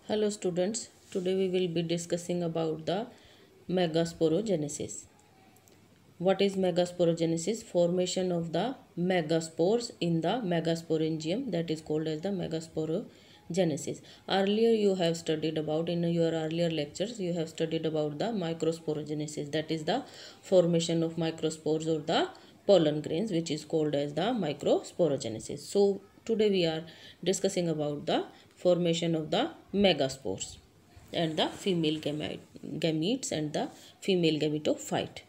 Hello students, today we will be discussing about the megasporogenesis. What is megasporogenesis? Formation of the megaspores in the megasporangium, that is called as the megasporogenesis. Earlier you have studied about, in your earlier lectures you have studied about the microsporogenesis, that is the formation of microspores or the pollen grains, which is called as the microsporogenesis. So today we are discussing about the formation of the megaspores and the female gametes and the female gametophyte.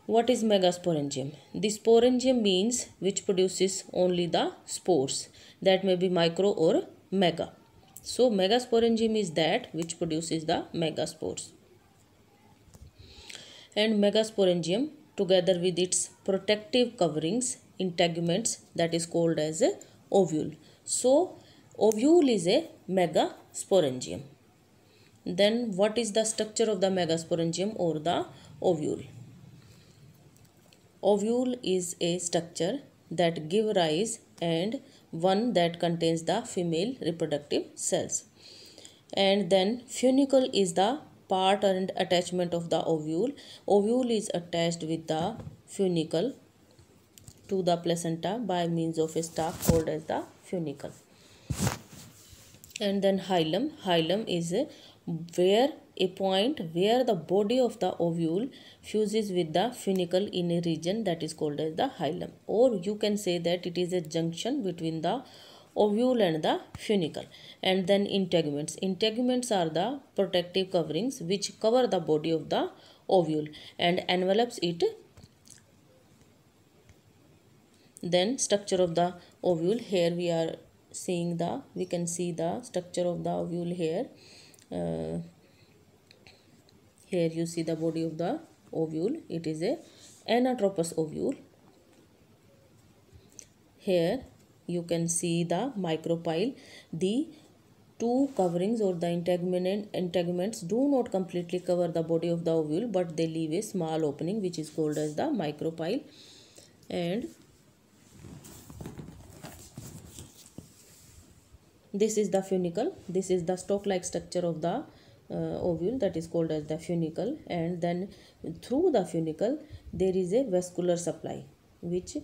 What is megasporangium? The sporangium means which produces only the spores, that may be micro or mega. So megasporangium is that which produces the megaspores. And megasporangium together with its protective coverings, integuments, that is called as a ovule. So ovule is a megasporangium. Then what is the structure of the megasporangium or the ovule? Ovule is a structure that give rise and one that contains the female reproductive cells. And then funicle is the part and attachment of the ovule. Ovule is attached with the funicle to the placenta by means of a stalk called as the funicle. And then hilum. Hilum is where a point where the body of the ovule fuses with the funicle in a region, that is called as the hilum, or you can say that it is a junction between the ovule and the funicle. And then integuments. Integuments are the protective coverings which cover the body of the ovule and envelops it. Then structure of the ovule. Here we can see the structure of the ovule here. Here you see the body of the ovule. It is a anatropous ovule. Here you can see the micropyle. The two coverings or the integuments do not completely cover the body of the ovule, but they leave a small opening which is called as the micropyle. And this is the funicle. This is the stalk-like structure of the ovule, that is called as the funicle. And then through the funicle there is a vascular supply which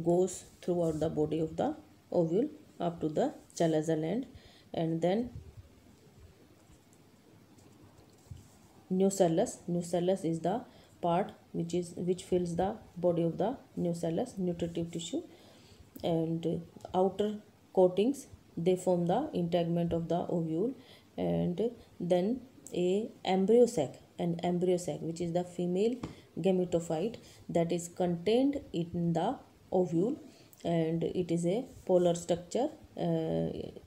goes throughout the body of the ovule up to the chalaza gland. And then nucellus. Nucellus is the part which fills the body of the nucellus, nutritive tissue. And outer coatings, they form the integument of the ovule. And then a embryo sac, which is the female gametophyte, that is contained in the ovule, and it is a polar structure.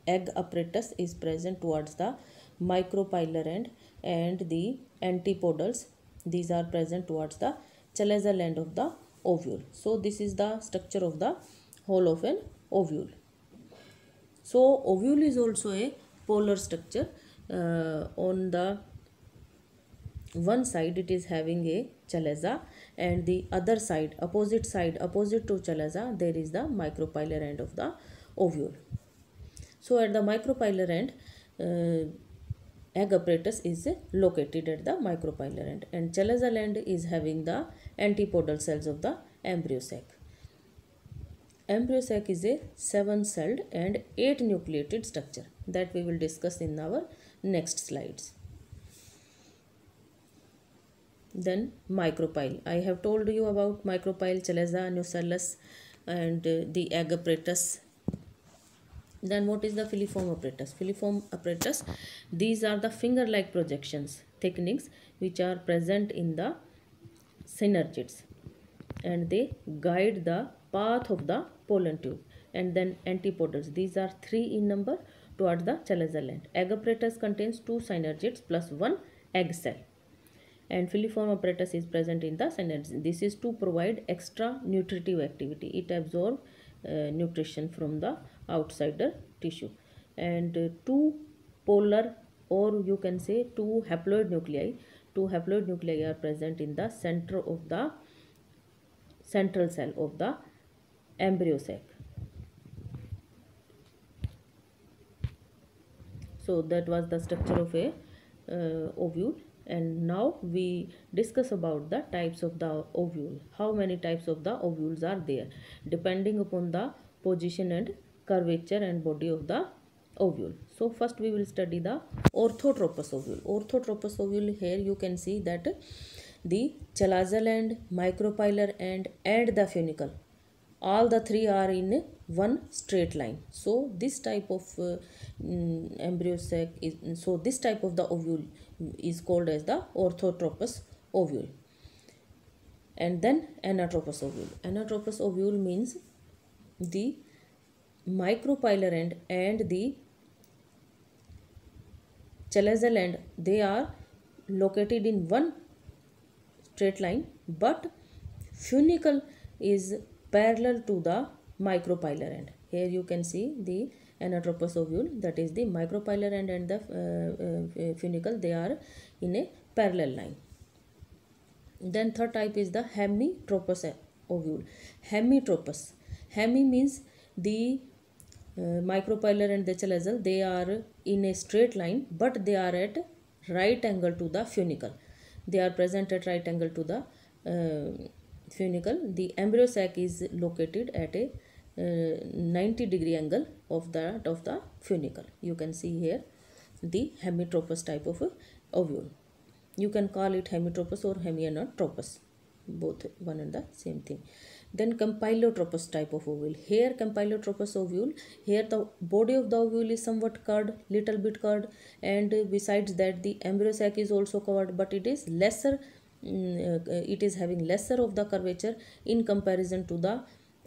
Egg apparatus is present towards the micropylar end, and the antipodals, these are present towards the chalaza end of the ovule. So this is the structure of the whole of an ovule. So ovule is also a polar structure. On the one side it is having a chalaza, and the other side, opposite to chalaza, there is the micropylar end of the ovule. So at the micropylar end, egg apparatus is located at the micropylar end, and chalaza end is having the antipodal cells of the embryo sac. Embryo sac is a 7-celled and 8-nucleated structure that we will discuss in our next slides. Then micropyle. I have told you about micropyle, chalaza, nucellus, and the egg apparatus. Then what is the filiform apparatus? Filiform apparatus, these are the finger-like projections, thickenings, which are present in the synergids, and they guide the path of the pollen tube. And then antipodals, these are 3 in number towards the chalaza gland. Egg apparatus contains 2 synergids plus 1 egg cell, and filiform apparatus is present in the synergids. This is to provide extra nutritive activity. It absorbs nutrition from the outsider tissue. And 2 polar, or you can say 2 haploid nuclei. 2 haploid nuclei are present in the center of the central cell of the embryo sac. So that was the structure of a ovule. And now we discuss about the types of the ovule. How many types of the ovules are there depending upon the position and curvature and body of the ovule. So first we will study the orthotropous ovule. Orthotropous ovule, here you can see that the chalazal end, micropylar end and the funicle, all the three are in one straight line. So this type of embryo sac is, so this type of the ovule is called as the orthotropous ovule. And then anatropous ovule. Anatropous ovule means the micropylar end and the chalazal end, they are located in one straight line, but funicle is parallel to the micropylar end. Here you can see the anatropous ovule, that is the micropylar end and the funicle, they are in a parallel line. Then third type is the hemitropous ovule. Hemitropous. Hemi means the micropylar and the chalazal, they are in a straight line, but they are at right angle to the funicle. They are present at right angle to the funicle. The embryo sac is located at a 90-degree angle of the funicle. You can see here the hemitropous type of ovule. You can call it hemitropous or hemianatropous, both one and the same thing. Then campylotropous type of ovule. Here campylotropous ovule, here the body of the ovule is somewhat curved, little bit curved, and besides that the embryo sac is also covered, but it is lesser, it is having lesser of the curvature in comparison to the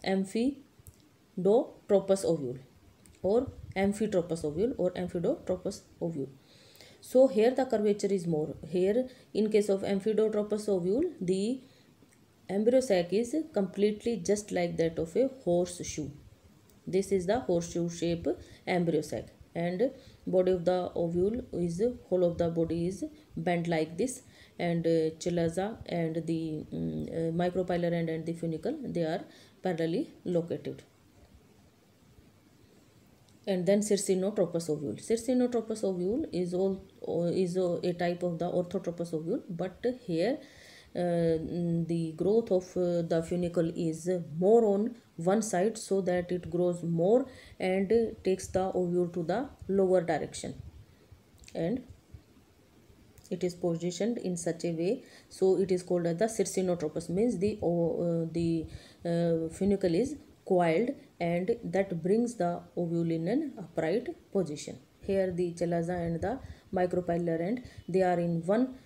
amphidotropous ovule or amphitropous ovule or amphidotropous ovule. So here the curvature is more. Here in case of amphidotropous ovule, the embryo sac is completely just like that of a horseshoe. This is the horseshoe shape embryo sac, and body of the ovule is, whole of the body is bent like this, and chalaza and the micropylar end and the funicle, they are parallelly located. And then circinotropous ovule. Circinotropous ovule is a type of the orthotropous ovule, but here the growth of the funicle is more on one side, so that it grows more and takes the ovule to the lower direction, and it is positioned in such a way, so it is called as the circinotropous. Means the funicle is coiled, and that brings the ovule in an upright position. Here the chalaza and the micropylar end, they are in one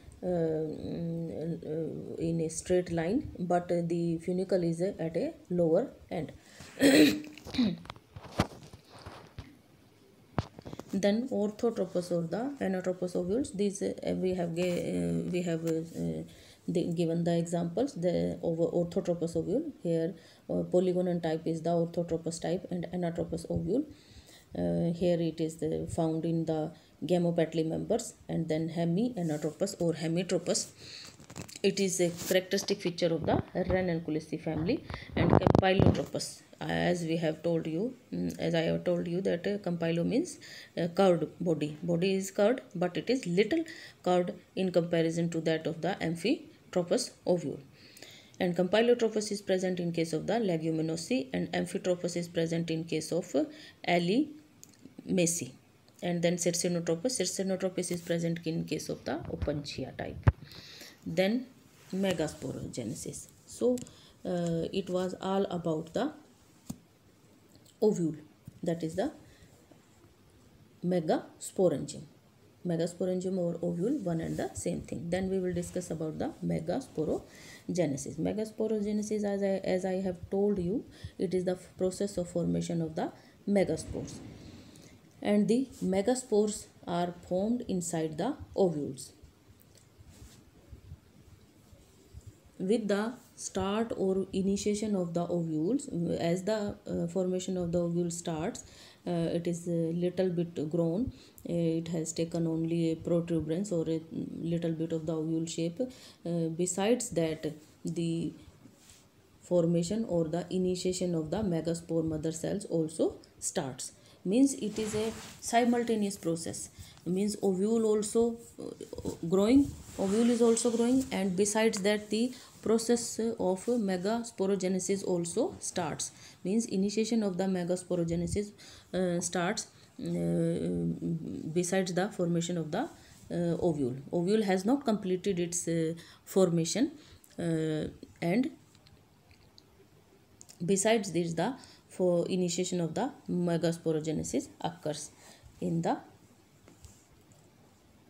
in a straight line, but the funicle is at a lower end. Then orthotropous or the anatropous ovules, these we have given the examples. The orthotropous ovule, here polygonal type is the orthotropous type, and anatropous ovule, here it is found in the gamopately members. And then hemianatropous or hemitropous, it is a characteristic feature of the Ranunculus family. And campylotropous, as we have told you, as I have told you, that campylo means curved body. Body is curved, but it is little curved in comparison to that of the amphitropous ovule. And campylotropous is present in case of the leguminosae, and amphitropous is present in case of Allimaceae. And then circinotropous is present in case of the Opuntia type. Then megasporogenesis. So it was all about the ovule, that is the megasporangium. Megasporangium or ovule, one and the same thing. Then we will discuss about the megasporogenesis. Megasporogenesis, as I have told you, it is the process of formation of the megaspores, and the megaspores are formed inside the ovules. With the start or initiation of the ovules, as the formation of the ovule starts, it is a little bit grown, it has taken only a protuberance or a little bit of the ovule shape. Besides that, the formation or the initiation of the megaspore mother cells also starts. means it is a simultaneous process. Means ovule also growing, ovule is also growing, and besides that the process of megasporogenesis also starts. Means initiation of the megasporogenesis starts besides the formation of the ovule. Ovule has not completed its formation, and besides this the for initiation of the megasporogenesis occurs in the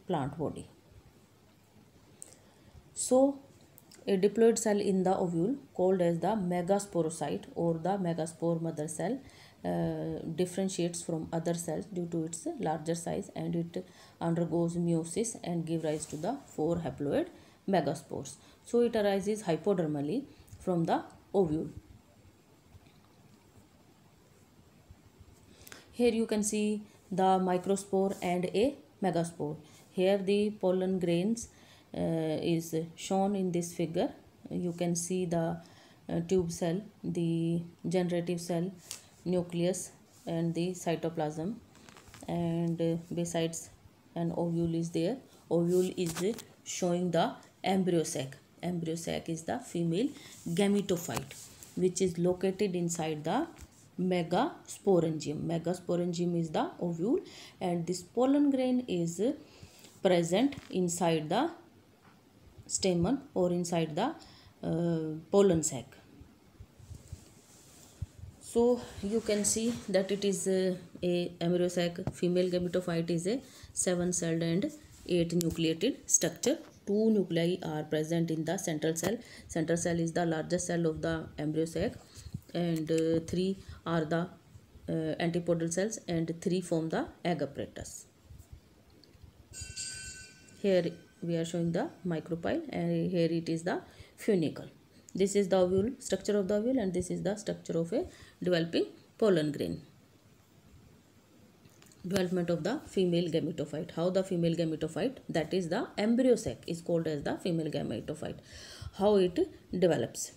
plant body. So a diploid cell in the ovule called as the megasporocyte or the megaspore mother cell differentiates from other cells due to its larger size, and it undergoes meiosis and give rise to the 4 haploid megaspores. So it arises hypodermally from the ovule. Here you can see the microspore and a megaspore. Here the pollen grains is shown in this figure. You can see the tube cell, the generative cell, nucleus and the cytoplasm, and besides an ovule is there. Ovule is showing the embryo sac. Embryo sac is the female gametophyte which is located inside the megasporangium. Megasporangium is the ovule, and this pollen grain is present inside the stamen or inside the pollen sac. So you can see that it is a embryo sac. Female gametophyte is a 7-celled and 8 nucleated structure. 2 nuclei are present in the central cell. Central cell is the largest cell of the embryo sac, and 3 are the antipodal cells, and 3 form the egg apparatus. Here we are showing the micropyle, and here it is the funicle. This is the ovule, structure of the ovule, and this is the structure of a developing pollen grain. Development of the female gametophyte. How the female gametophyte, that is the embryo sac, is called as the female gametophyte. How it develops.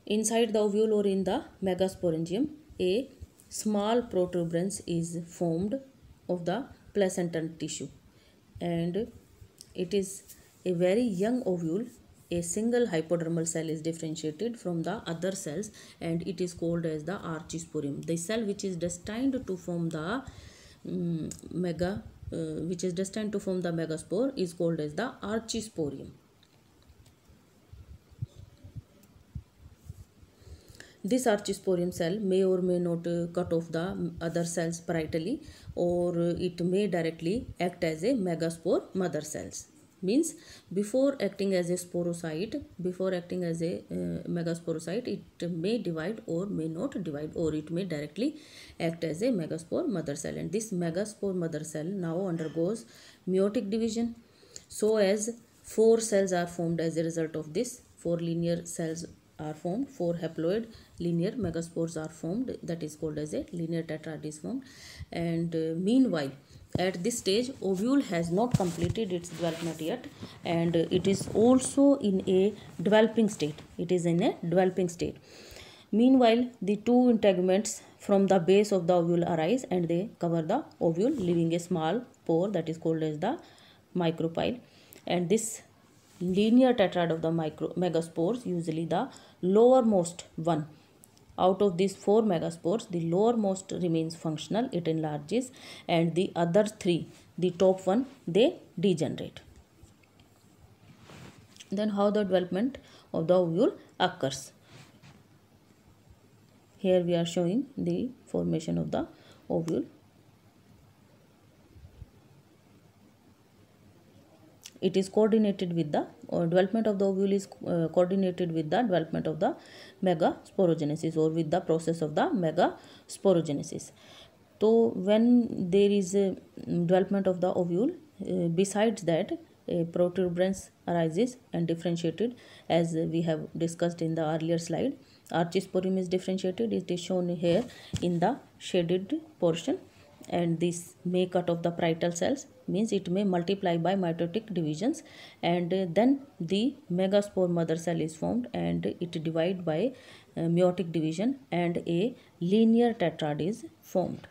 Inside the ovule or in the megasporangium, a small protuberance is formed of the placental tissue, and it is a very young ovule. A single hypodermal cell is differentiated from the other cells, and it is called as the archisporium. The cell which is destined to form the megaspore is called as the archisporium. This archisporium cell may or may not cut off the other cells parietally, or it may directly act as a megaspore mother cells. Means before acting as a sporocyte, before acting as a megasporocyte, it may divide or may not divide, or it may directly act as a megaspore mother cell. And this megaspore mother cell now undergoes meiotic division, so as 4 cells are formed as a result of this. 4 linear cells are formed, 4 haploid linear megaspores are formed, that is called as a linear tetrad is formed. And meanwhile, at this stage, ovule has not completed its development yet, and it is also in a developing state. It is in a developing state. Meanwhile, the 2 integuments from the base of the ovule arise, and they cover the ovule, leaving a small pore that is called as the micropyle. And this linear tetrad of the megaspores, usually the lowermost one. Out of these 4 megaspores, the lowermost remains functional, it enlarges, and the other 3, the top one, they degenerate. Then how the development of the ovule occurs. Here we are showing the formation of the ovule. It is coordinated with the development of the ovule is coordinated with the development of the megasporogenesis, or with the process of the megasporogenesis. So when there is a development of the ovule, besides that a protuberance arises and differentiated, as we have discussed in the earlier slide. Archisporium is differentiated. It is shown here in the shaded portion, and this may cut off the parietal cells, means it may multiply by mitotic divisions, and then the megaspore mother cell is formed and it divide by meiotic division, and a linear tetrad is formed.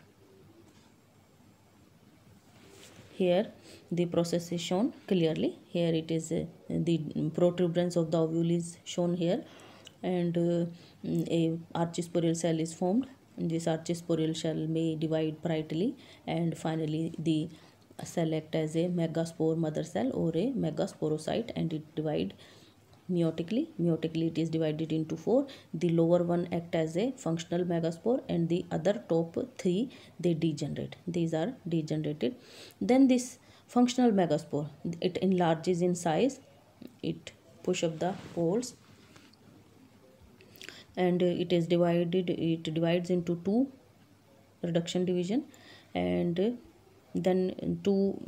Here the process is shown clearly. Here it is the protuberance of the ovule is shown here, and a archisporal cell is formed. This archisporal cell may divide parietally, and finally the cell act as a megaspore mother cell or a megasporocyte, and it divide meiotically. Meiotically it is divided into four. The lower one act as a functional megaspore, and the other top three they degenerate. These are degenerated. Then this functional megaspore, it enlarges in size, it push up the poles, and it is divided, it divides into two reduction division, and then two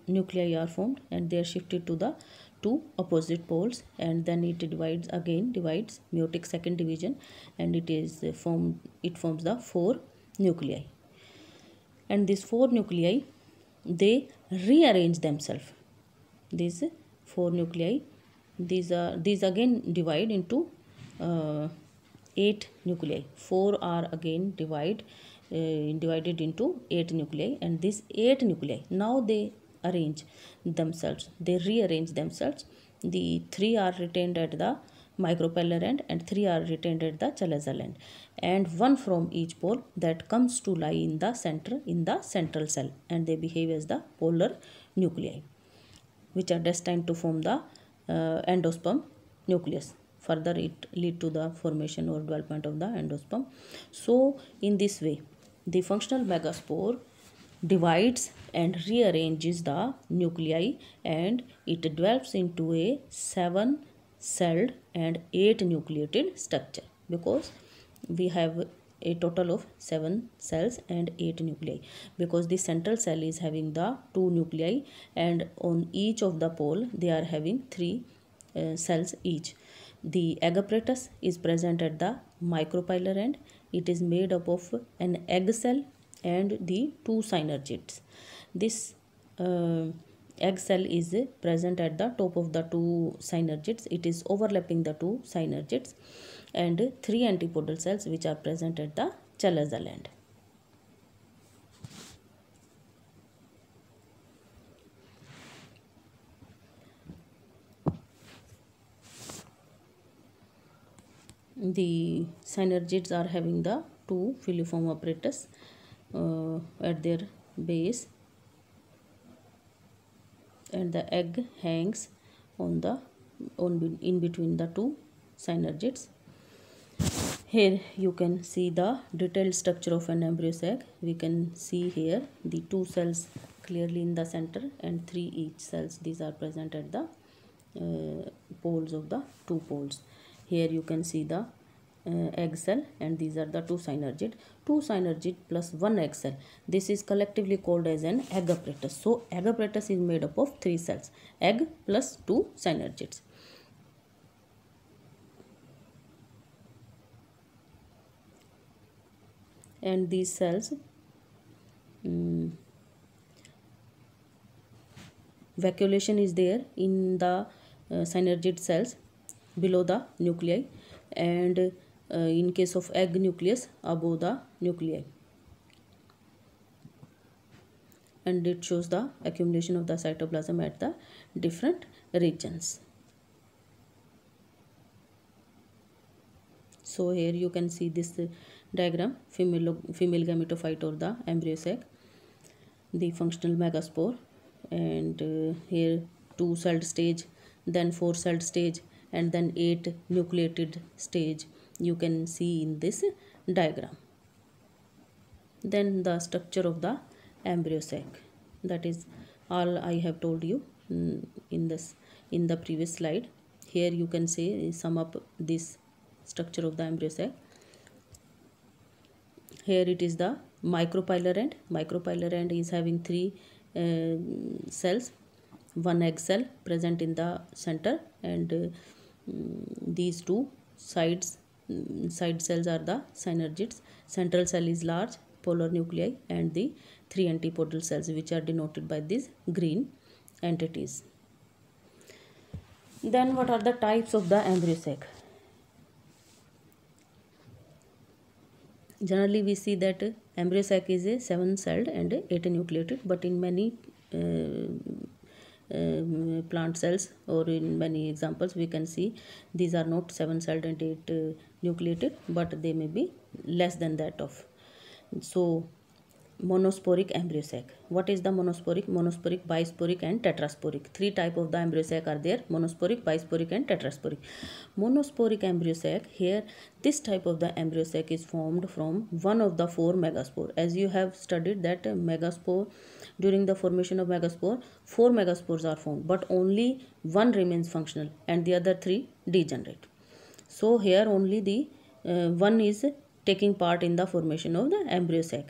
nuclei are formed, and they are shifted to the two opposite poles, and then it divides meiotic second division, and it forms the four nuclei, and these four nuclei they rearrange themselves. These four nuclei, these again divide into 8 nuclei. 4 are again divided into 8 nuclei, and these 8 nuclei now they arrange themselves, they rearrange themselves. The 3 are retained at the micropellar end, and 3 are retained at the chalazal end, and one from each pole that comes to lie in the center, in the central cell, and they behave as the polar nuclei, which are destined to form the endosperm nucleus. Further it lead to the formation or development of the endosperm. So in this way the functional megaspore divides and rearranges the nuclei, and it develops into a 7-celled and 8 nucleated structure, because we have a total of 7 cells and 8 nuclei, because the central cell is having the 2 nuclei, and on each of the pole they are having 3 cells each. The egg apparatus is present at the micropylar end. It is made up of an egg cell and the 2 synergids. This egg cell is present at the top of the 2 synergids. It is overlapping the 2 synergids, and 3 antipodal cells which are present at the chalazal end. The synergids are having the 2 filiform apparatus at their base, and the egg hangs on the in between the 2 synergids. Here you can see the detailed structure of an embryo sac. We can see here the 2 cells clearly in the center, and 3 each cells. These are present at the poles of the 2 poles. Here you can see the egg cell, and these are the 2 synergid. 2 synergid plus 1 egg cell. This is collectively called as an egg apparatus. So egg apparatus is made up of 3 cells, egg plus 2 synergids. And these cells vacuolation is there in the synergid cells below the nuclei, and in case of egg nucleus above the nuclei, and it shows the accumulation of the cytoplasm at the different regions. So here you can see this diagram, female gametophyte or the embryo sac, the functional megaspore, and here 2-celled stage, then 4-celled stage, and then 8 nucleated stage you can see in this diagram. Then the structure of the embryo sac, that is all I have told you in the previous slide. Here you can say sum up this structure of the embryo sac. Here it is the micropylar end. Micropylar end is having 3 cells, 1 egg cell present in the center, and these 2 side cells are the synergids. Central cell is large polar nuclei and the 3 antipodal cells, which are denoted by these green entities. Then what are the types of the embryo sac? Generally we see that embryo sac is a 7-celled and 8-nucleated, but in many plant cells or in many examples we can see these are not 7-celled and 8-nucleated, but they may be less than that of. So monosporic embryo sac. What is the monosporic? Monosporic, bisporic and tetrasporic. 3 type of the embryo sac are there: monosporic, bisporic and tetrasporic. Monosporic embryo sac, here this type of the embryo sac is formed from one of the 4 megaspore. As you have studied that megaspore, during the formation of megaspore 4 megaspores are formed, but only one remains functional and the other 3 degenerate. So here only the one is taking part in the formation of the embryo sac.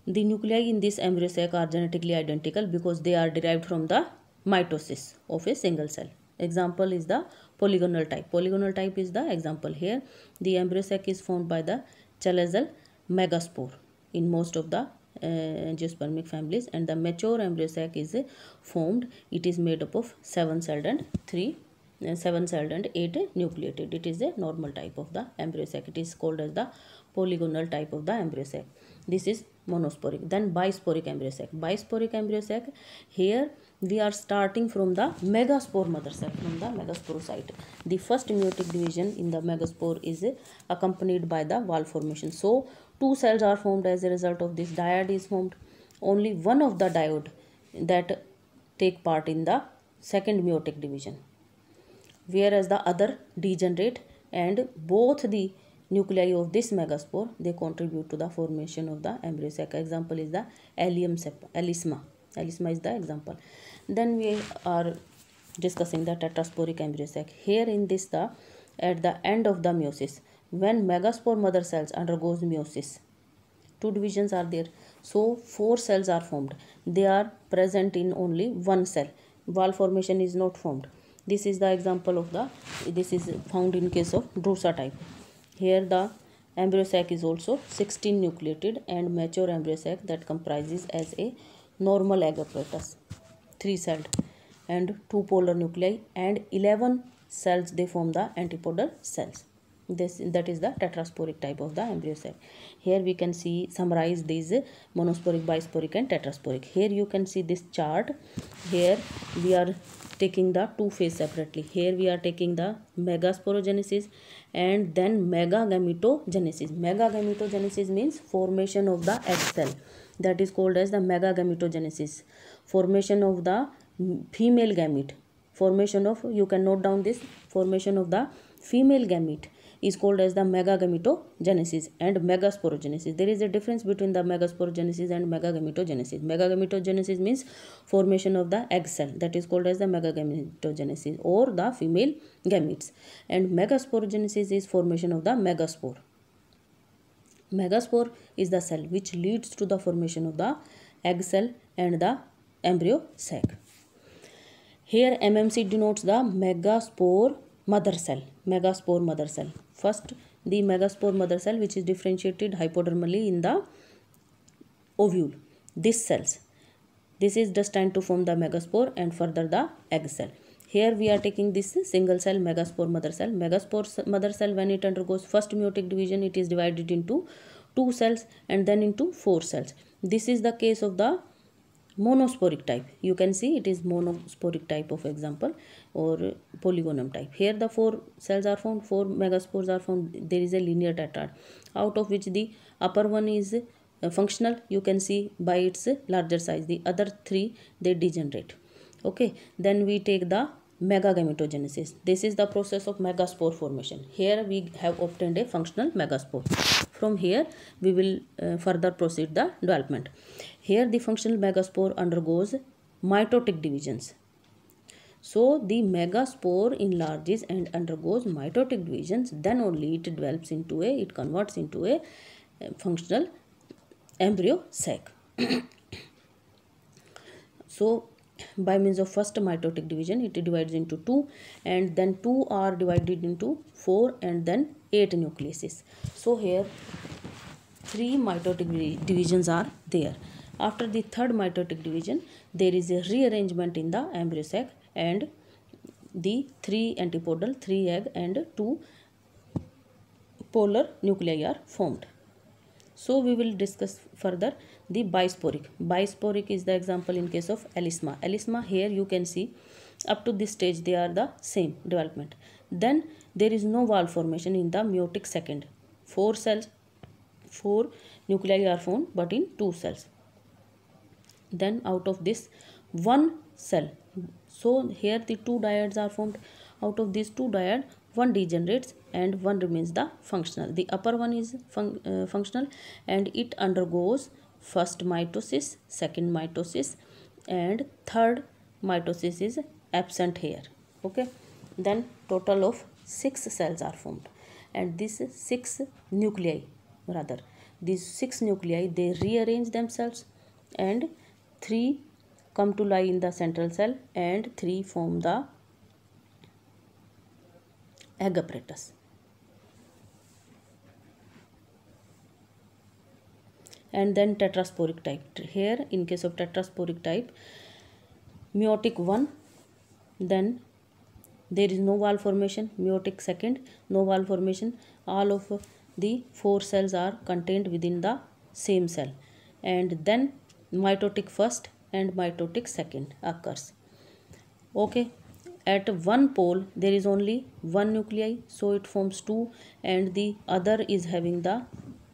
The nuclei in this embryo sac are genetically identical because they are derived from the mitosis of a single cell. Example is the polygonal type. Polygonal type is the example. Here the embryo sac is formed by the chalazal megaspore in most of the angiospermic families, and the mature embryo sac is formed. It is made up of 7-celled and 8 nucleated. It is a normal type of the embryo sac. It is called as the polygonal type of the embryo sac. This is monosporic. Then bisporic embryo sac. Bisporic embryo sac, here we are starting from the megaspore mother cell, from the megasporocyte. The first meiotic division in the megaspore is accompanied by the wall formation. So 2 cells are formed as a result of this. Dyad is formed. Only one of the diode that take part in the second meiotic division, whereas the other degenerate, and both the nuclei of this megaspore, they contribute to the formation of the embryo sac. Example is the allium cepa, alisma. Alisma is the example. Then we are discussing the tetrasporic embryo sac. Here in this, at the end of the meiosis, when megaspore mother cells undergoes meiosis, 2 divisions are there. So 4 cells are formed. They are present in only 1 cell. Wall formation is not formed. This is the example of this is found in case of Drusa type. Here the embryo sac is also 16 nucleated and mature embryo sac that comprises as a normal egg apparatus, 3-celled and 2 polar nuclei, and 11 cells they form the antipodal cells. That is the tetrasporic type of the embryo sac. Here we can summarize these monosporic, bisporic and tetrasporic. Here you can see this chart. Here we are taking the 2 phase separately. Here we are taking the megasporogenesis and then megagametogenesis. Megagametogenesis means formation of the egg cell. That is called as the megagametogenesis. Formation of the female gamete. Formation of, you can note down this, formation of the female gamete is called as the megagametogenesis and megasporogenesis. There is a difference between the megasporogenesis and megagametogenesis. Megagametogenesis means formation of the egg cell, that is called as the megagametogenesis, or the female gametes, and megasporogenesis is formation of the megaspore. Megaspore is the cell which leads to the formation of the egg cell and the embryo sac. Here MMC denotes the megaspore mother cell. Megaspore mother cell. First, the megaspore mother cell, which is differentiated hypodermally in the ovule. This is destined to form the megaspore and further the egg cell. Here we are taking this single cell megaspore mother cell. Megaspore mother cell, when it undergoes first meiotic division, it is divided into 2 cells and then into 4 cells. This is the case of the monosporic type. You can see it is monosporic type of example, or polygonum type. Here the 4 cells are found, 4 megaspores are found. There is a linear tetrad, out of which the upper one is functional, you can see by its larger size. The other 3 they degenerate. Okay, then we take the megagametogenesis. This is the process of megaspore formation. Here we have obtained a functional megaspore. From here we will further proceed the development. Here the functional megaspore undergoes mitotic divisions. So the megaspore enlarges and undergoes mitotic divisions, then only it develops into it converts into a functional embryo sac. So by means of first mitotic division, it divides into 2, and then 2 are divided into 4 and then 8 nucleases. So here 3 mitotic divisions are there. After the third mitotic division, there is a rearrangement in the embryo sac, and the 3 antipodal, 3 egg and 2 polar nuclei are formed. So we will discuss further the bisporic. Bisporic is the example in case of Elisma. Elisma, here you can see up to this stage they are the same development. Then there is no wall formation in the meiotic second. 4 cells, 4 nuclei are formed but in 2 cells. Then out of this one cell, so here the 2 dyads are formed. Out of these 2 dyad, one degenerates and one remains the functional. The upper one is functional, and it undergoes first mitosis, second mitosis, and third mitosis is absent here. Okay, then total of 6 cells are formed, and these 6 nuclei, rather these 6 nuclei, they rearrange themselves, and 3 come to lie in the central cell and 3 form the egg apparatus. And then tetrasporic type. Here in case of tetrasporic type, meiotic 1, then there is no wall formation. Meiotic second, no wall formation. All of the 4 cells are contained within the same cell, and then mitotic first and mitotic second occurs. Okay, at one pole there is only one nuclei, so it forms 2, and the other is having the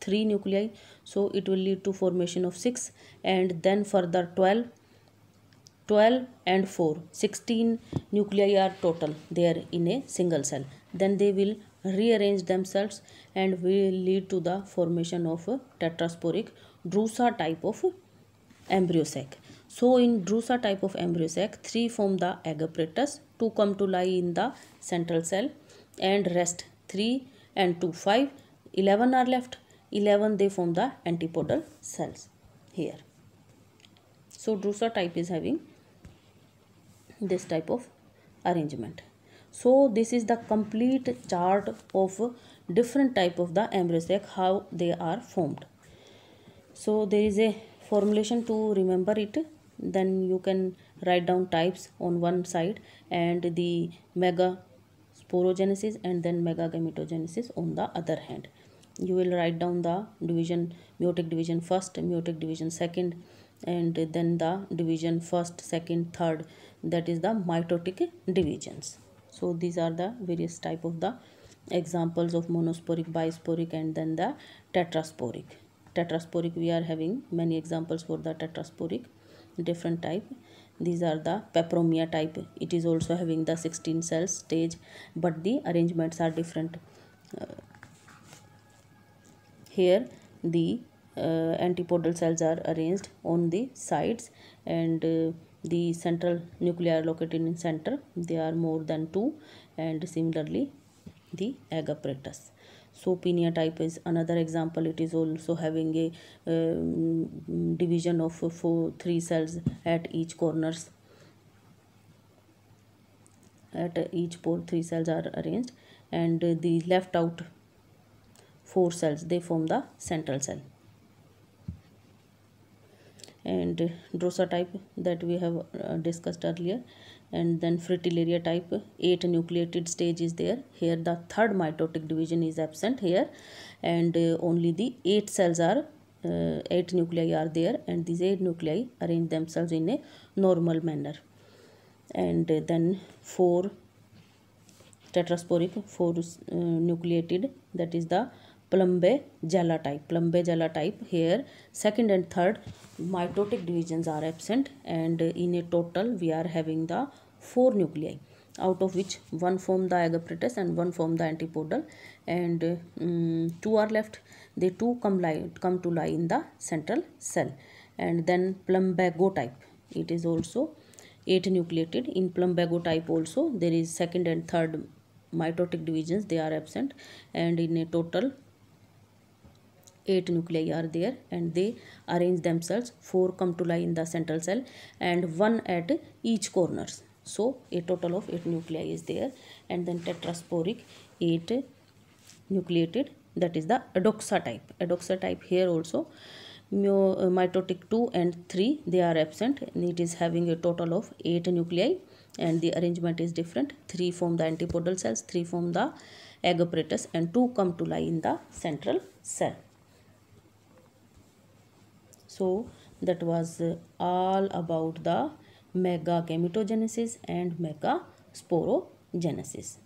3 nuclei, so it will lead to formation of 6, and then further 12 and 4, 16 nuclei are total there in a single cell. Then they will rearrange themselves and will lead to the formation of a tetrasporic Drusa type of embryo sac. So in Drusa type of embryo sac, 3 form the egg apparatus, 2 come to lie in the central cell, and rest 3 and 2, 5, 11 are left. 11 they form the antipodal cells here. So Drusa type is having this type of arrangement. So this is the complete chart of different type of the embryo sac, how they are formed. So there is a formulation to remember it. Then you can write down types on one side and the megasporogenesis and then megagametogenesis on the other hand. You will write down the division, meiotic division first, meiotic division second, and then the division first, second, third, that is the mitotic divisions. So these are the various type of the examples of monosporic, bisporic, and then the tetrasporic. Tetrasporic, we are having many examples for the tetrasporic different type. These are the peperomia type. It is also having the 16 cells stage, but the arrangements are different. Here the antipodal cells are arranged on the sides, and the central nuclei are located in center. They are more than 2, and similarly the egg apparatus. So Pinia type is another example. It is also having a division of 3 cells at each corners. At each pole 3 cells are arranged, and the left out 4 cells, they form the central cell. And Drusa type that we have discussed earlier. And then Fritillaria type, 8 nucleated stage is there. Here the third mitotic division is absent here, and only the 8 cells are 8 nuclei are there, and these 8 nuclei arrange themselves in a normal manner. And then 4 tetrasporic, 4 nucleated, that is the Plumbae-Jalla type. Plumbae-Jalla type, here second and third mitotic divisions are absent, and in a total we are having the 4 nuclei, out of which 1 form the egg apparatus and 1 form the antipodal, and 2 are left. They 2 come to lie in the central cell. And then Plumbago type, it is also 8 nucleated. In Plumbago type also there is second and third mitotic divisions, they are absent, and in a total 8 nuclei are there, and they arrange themselves. 4 come to lie in the central cell and 1 at each corners. So a total of 8 nuclei is there. And then tetrasporic, 8 nucleated, that is the adoxa type. Adoxa type, here also mitotic 2 and 3 they are absent, and it is having a total of 8 nuclei, and the arrangement is different. 3 form the antipodal cells, 3 form the egg apparatus, and 2 come to lie in the central cell. So that was all about the megagametogenesis and megasporogenesis.